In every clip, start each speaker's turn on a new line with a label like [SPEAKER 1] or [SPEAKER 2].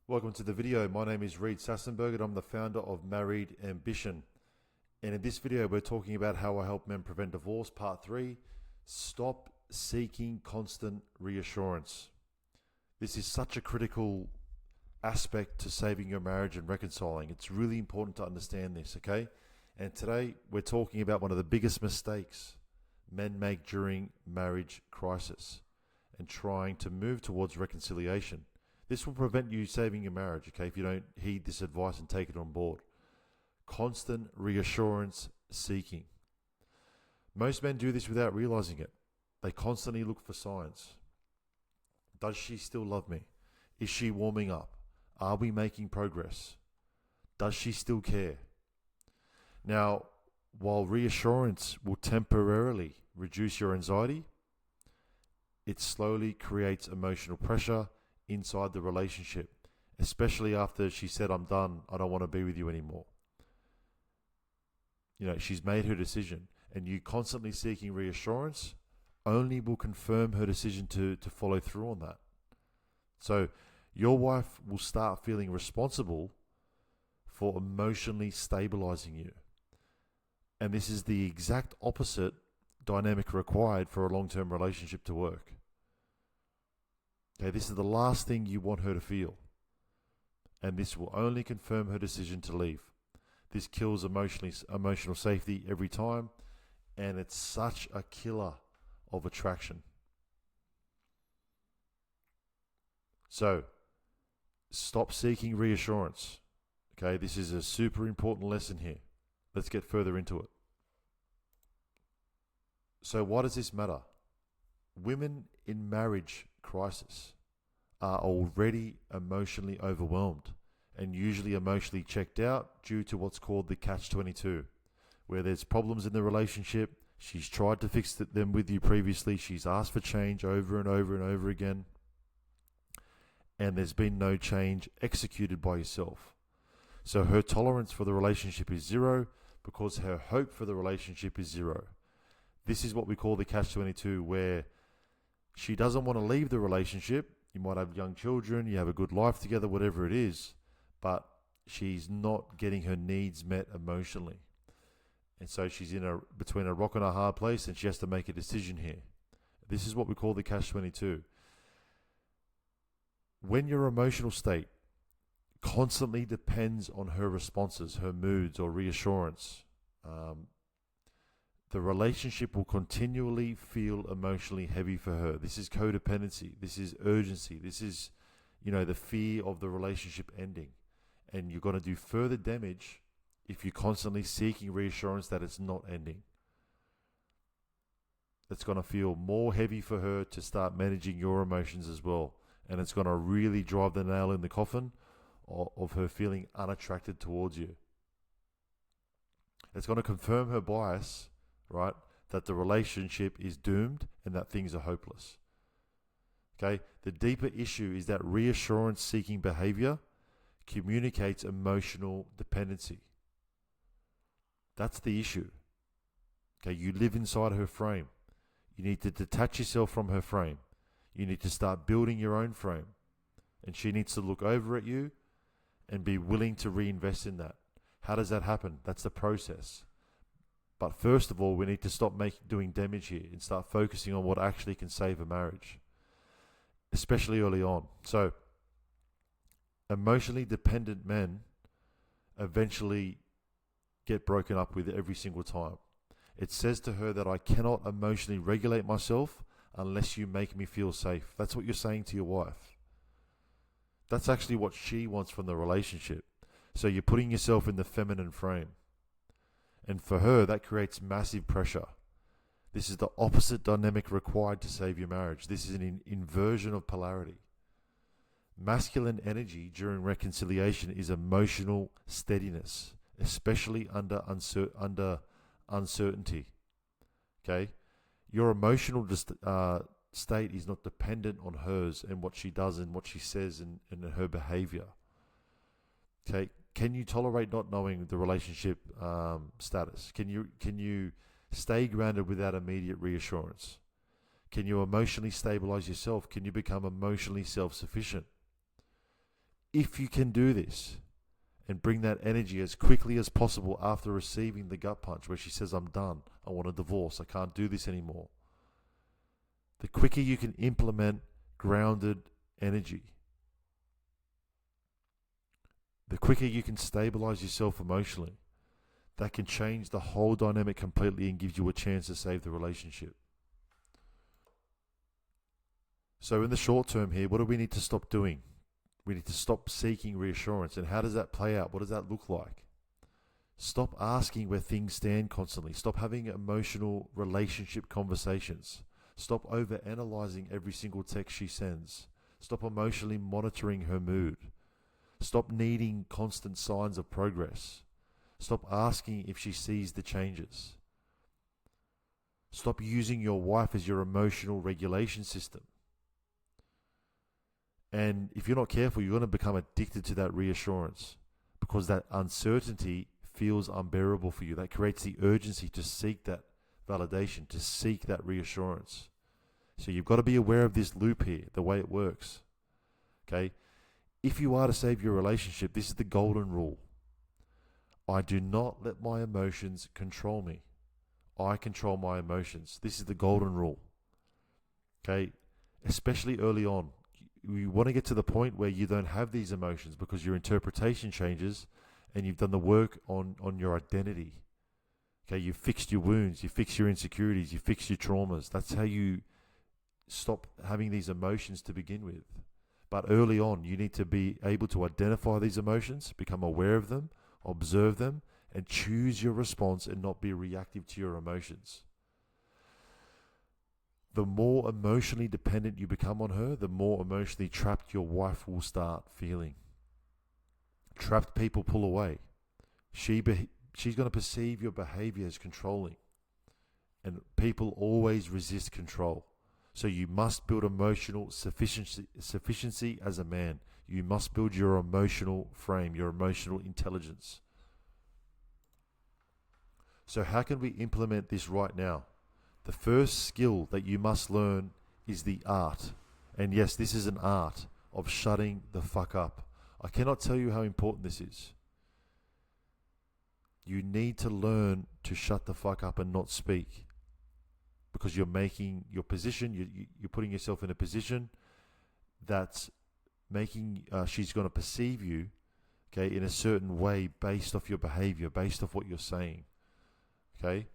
[SPEAKER 1] Welcome to the video. My name is Reed Sassenberg and I'm the founder of Married Ambition. And in this video, we're talking about how I help men prevent divorce, part 3, stop seeking constant reassurance. This is such a critical aspect to saving your marriage and reconciling. It's really important to understand this, okay? And today, we're talking about one of the biggest mistakes men make during marriage crisis and trying to move towards reconciliation. This will prevent you saving your marriage, okay, if you don't heed this advice and take it on board. Constant reassurance seeking. Most men do this without realizing it. They constantly look for signs. Does she still love me? Is she warming up? Are we making progress? Does she still care? Now, while reassurance will temporarily reduce your anxiety, it slowly creates emotional pressure inside the relationship, especially after she said, "I'm done, I don't want to be with you anymore." You know, she's made her decision, and you constantly seeking reassurance only will confirm her decision to follow through on that. So your wife will start feeling responsible for emotionally stabilizing you. And this is the exact opposite dynamic required for a long-term relationship to work. Okay, this is the last thing you want her to feel. And this will only confirm her decision to leave. This kills emotional safety every time, and it's such a killer of attraction. So, stop seeking reassurance. Okay, this is a super important lesson here. Let's get further into it. So why does this matter? Women in marriage crisis are already emotionally overwhelmed and usually emotionally checked out due to what's called the catch-22, where there's problems in the relationship. She's tried to fix them with you previously. She's asked for change over and over and over again, and there's been no change executed by yourself. So her tolerance for the relationship is zero because her hope for the relationship is zero. This is what we call the catch-22, where she doesn't want to leave the relationship. You might have young children, you have a good life together, whatever it is, but she's not getting her needs met emotionally. And so she's between a rock and a hard place, and she has to make a decision here. This is what we call the catch-22. When your emotional state constantly depends on her responses, her moods or reassurance, the relationship will continually feel emotionally heavy for her. This is codependency. This is urgency. This is, the fear of the relationship ending. And you're going to do further damage if you're constantly seeking reassurance that it's not ending. It's going to feel more heavy for her to start managing your emotions as well. And it's going to really drive the nail in the coffin of her feeling unattracted towards you. It's going to confirm her bias, right, that the relationship is doomed and that things are hopeless. Okay, the deeper issue is that reassurance-seeking behavior communicates emotional dependency. That's the issue. Okay, you live inside her frame. You need to detach yourself from her frame. You need to start building your own frame. And she needs to look over at you and be willing to reinvest in that. How does that happen? That's the process. But first of all, we need to stop doing damage here and start focusing on what actually can save a marriage, especially early on. So, emotionally dependent men eventually get broken up with every single time. It says to her that I cannot emotionally regulate myself unless you make me feel safe. That's what you're saying to your wife. That's actually what she wants from the relationship. So you're putting yourself in the feminine frame. And for her, that creates massive pressure. This is the opposite dynamic required to save your marriage. This is an inversion of polarity. Masculine energy during reconciliation is emotional steadiness, especially under uncertainty. Okay? Your emotional state is not dependent on hers and what she does and what she says and her behavior. Okay? Can you tolerate not knowing the relationship status? Can you stay grounded without immediate reassurance? Can you emotionally stabilize yourself? Can you become emotionally self-sufficient? if you can do this and bring that energy as quickly as possible after receiving the gut punch where she says, I'm done, I want a divorce, I can't do this anymore. The quicker you can implement grounded energy, the quicker you can stabilize yourself emotionally, that can change the whole dynamic completely and gives you a chance to save the relationship. So in the short term here, what do we need to stop doing? We need to stop seeking reassurance. And how does that play out? What does that look like? Stop asking where things stand constantly. Stop having emotional relationship conversations. Stop over-analyzing every single text she sends. Stop emotionally monitoring her mood. Stop needing constant signs of progress. Stop asking if she sees the changes. Stop using your wife as your emotional regulation system. And if you're not careful, you're going to become addicted to that reassurance because that uncertainty feels unbearable for you. That creates the urgency to seek that validation, to seek that reassurance. So you've got to be aware of this loop here, the way it works. Okay? If you are to save your relationship, this is the golden rule. I do not let my emotions control me. I control my emotions. This is the golden rule. Okay? Especially early on. You want to get to the point where you don't have these emotions because your interpretation changes and you've done the work on your identity. Okay, you've fixed your wounds, you fix your insecurities, you fix your traumas. That's how you stop having these emotions to begin with. But early on, you need to be able to identify these emotions, become aware of them, observe them, and choose your response and not be reactive to your emotions. The more emotionally dependent you become on her, the more emotionally trapped your wife will start feeling. Trapped people pull away. She's going to perceive your behavior as controlling. And people always resist control. So you must build emotional sufficiency as a man. You must build your emotional frame, your emotional intelligence. So how can we implement this right now? The first skill that you must learn is the art. And yes, this is an art of shutting the fuck up. I cannot tell you how important this is. You need to learn to shut the fuck up and not speak. Because you're making your position, you're putting yourself in a position that's making, she's going to perceive you, okay, in a certain way based off your behavior, based off what you're saying. Okay?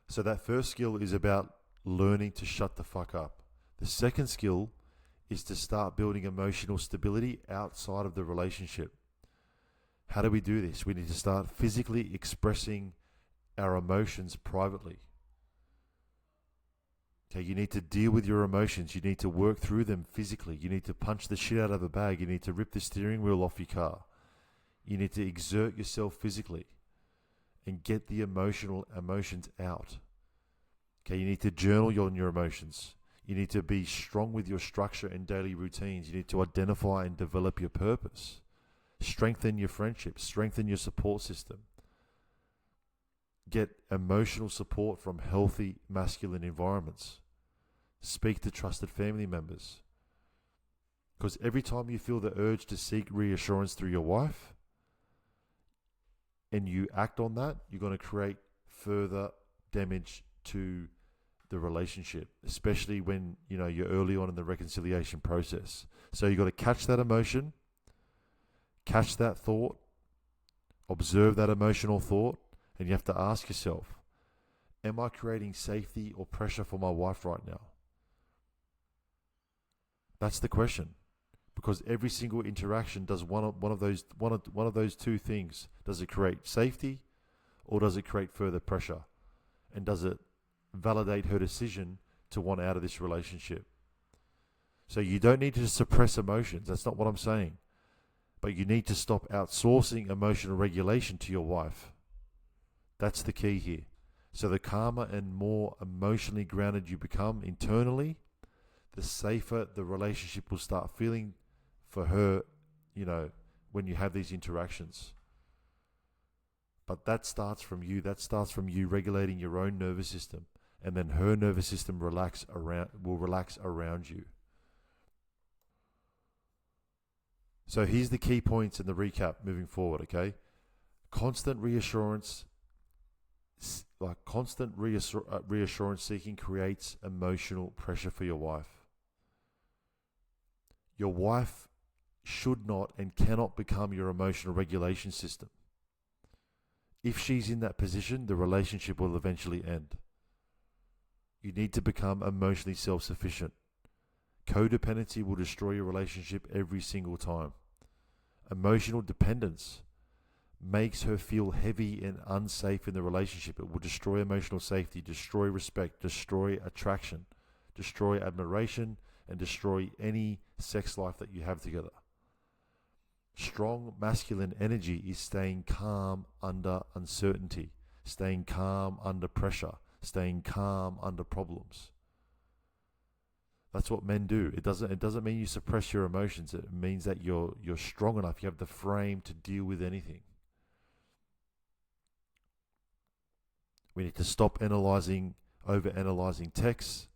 [SPEAKER 1] So that first skill is about learning to shut the fuck up. The second skill is to start building emotional stability outside of the relationship. How do we do this? We need to start physically expressing our emotions privately. Okay, you need to deal with your emotions. You need to work through them physically. You need to punch the shit out of a bag. You need to rip the steering wheel off your car. You need to exert yourself physically and get the emotions out. Okay, you need to journal on your emotions. You need to be strong with your structure and daily routines. You need to identify and develop your purpose. Strengthen your friendships. Strengthen your support system. Get emotional support from healthy masculine environments. Speak to trusted family members. Because every time you feel the urge to seek reassurance through your wife, and you act on that, you're going to create further damage to the relationship, especially when you're early on in the reconciliation process. So you've got to catch that emotion, catch that thought, observe that emotional thought, and you have to ask yourself, am I creating safety or pressure for my wife right now? That's the question. Because every single interaction does one of those two things. Does it create safety or does it create further pressure? And does it validate her decision to want out of this relationship? So you don't need to suppress emotions. That's not what I'm saying. But you need to stop outsourcing emotional regulation to your wife. That's the key here. So the calmer and more emotionally grounded you become internally, the safer the relationship will start feeling for her, when you have these interactions. But that starts from you. That starts from you regulating your own nervous system. And then her nervous system will relax around you. So here's the key points in the recap moving forward, okay? Constant reassurance, reassurance seeking creates emotional pressure for your wife. Your wife should not and cannot become your emotional regulation system. If she's in that position, the relationship will eventually end. You need to become emotionally self-sufficient. Codependency will destroy your relationship every single time. Emotional dependence makes her feel heavy and unsafe in the relationship. It will destroy emotional safety, destroy respect, destroy attraction, destroy admiration, and destroy any sex life that you have together. Strong masculine energy is staying calm under uncertainty, staying calm under pressure, staying calm under problems. That's what men do. It doesn't mean you suppress your emotions. It means that you're strong enough. You have the frame to deal with anything. We need to stop overanalyzing texts,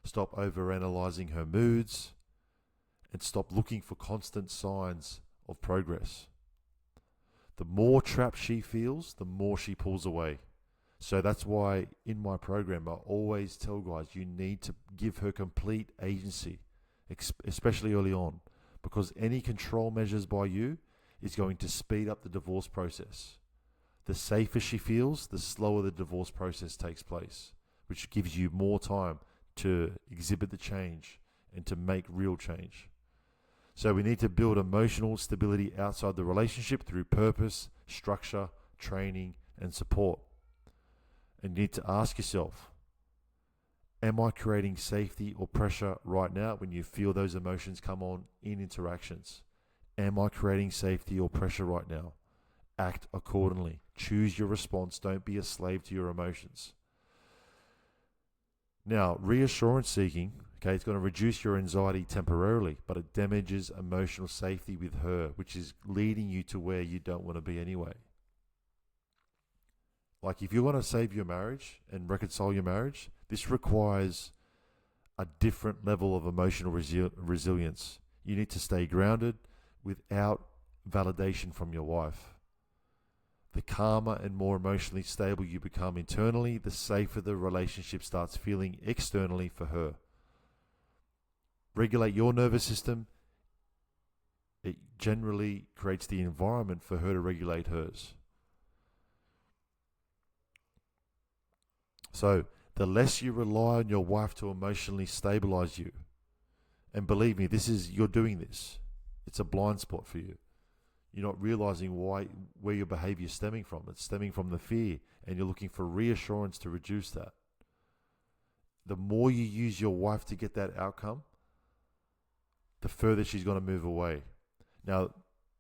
[SPEAKER 1] stop overanalyzing her moods, and stop looking for constant signs of progress. The more trapped she feels, the more she pulls away. So that's why in my program, I always tell guys, you need to give her complete agency, especially early on, because any control measures by you is going to speed up the divorce process. The safer she feels, the slower the divorce process takes place, which gives you more time to exhibit the change and to make real change. So we need to build emotional stability outside the relationship through purpose, structure, training, and support. And you need to ask yourself, am I creating safety or pressure right now when you feel those emotions come on in interactions? Am I creating safety or pressure right now? Act accordingly. Choose your response. Don't be a slave to your emotions. Now, reassurance seeking, okay, it's going to reduce your anxiety temporarily, but it damages emotional safety with her, which is leading you to where you don't want to be anyway. Like if you want to save your marriage and reconcile your marriage, this requires a different level of emotional resilience. You need to stay grounded without validation from your wife. The calmer and more emotionally stable you become internally, the safer the relationship starts feeling externally for her. Regulate your nervous system. It generally creates the environment for her to regulate hers. So the less you rely on your wife to emotionally stabilize you, and believe me, you're doing this. It's a blind spot for you. You're not realizing where your behavior is stemming from. It's stemming from the fear, and you're looking for reassurance to reduce that. The more you use your wife to get that outcome, the further she's going to move away. Now,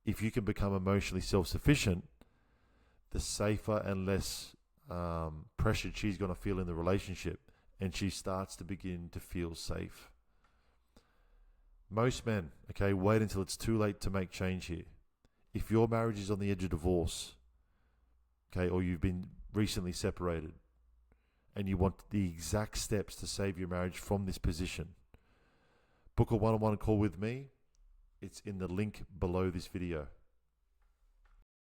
[SPEAKER 1] if you can become emotionally self-sufficient, the safer and less pressured she's going to feel in the relationship, and she starts to begin to feel safe. Most men, okay, wait until it's too late to make change here. If your marriage is on the edge of divorce, okay, or you've been recently separated, and you want the exact steps to save your marriage from this position, book a one-on-one call with me. It's in the link below this video.